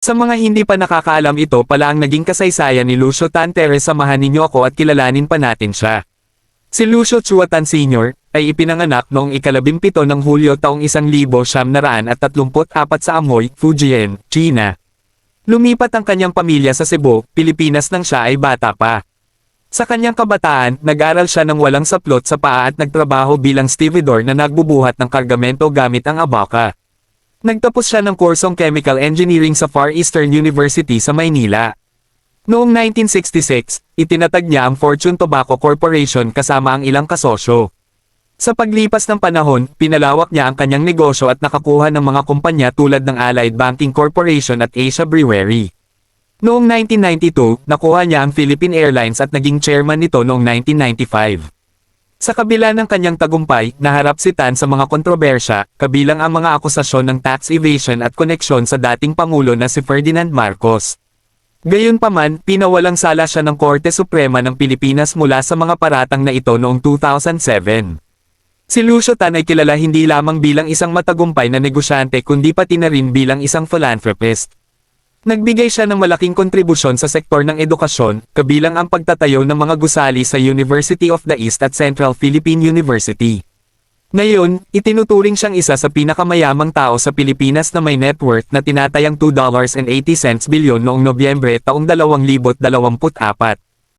Sa mga hindi pa nakakaalam, ito pala ang naging kasaysayan ni Lucio Tan. Tara, samahan ninyo ako at kilalanin pa natin siya. Si Lucio Chua Tan Sr. ay ipinanganak noong ika-17 ng Hulyo taong 1934 sa Amoy, Fujian, China. Lumipat ang kanyang pamilya sa Cebu, Pilipinas nang siya ay bata pa. Sa kanyang kabataan, nag-aral siya ng walang saplot sa paa at nagtrabaho bilang stevedore na nagbubuhat ng kargamento gamit ang abaka. Nagtapos siya ng kursong Chemical Engineering sa Far Eastern University sa Maynila. Noong 1966, itinatag niya ang Fortune Tobacco Corporation kasama ang ilang kasosyo. Sa paglipas ng panahon, pinalawak niya ang kanyang negosyo at nakakuha ng mga kumpanya tulad ng Allied Banking Corporation at Asia Brewery. Noong 1992, nakuha niya ang Philippine Airlines at naging chairman nito noong 1995. Sa kabila ng kanyang tagumpay, naharap si Tan sa mga kontrobersya, kabilang ang mga akusasyon ng tax evasion at koneksyon sa dating Pangulo na si Ferdinand Marcos. Gayunpaman, pinawalang sala siya ng Korte Suprema ng Pilipinas mula sa mga paratang na ito noong 2007. Si Lucio Tan ay kilala hindi lamang bilang isang matagumpay na negosyante kundi pati na rin bilang isang philanthropist. Nagbigay siya ng malaking kontribusyon sa sektor ng edukasyon, kabilang ang pagtatayo ng mga gusali sa University of the East at Central Philippine University. Ngayon, itinuturing siyang isa sa pinakamayamang tao sa Pilipinas na may net worth na tinatayang $2.80 bilyon noong Nobyembre taong 2024.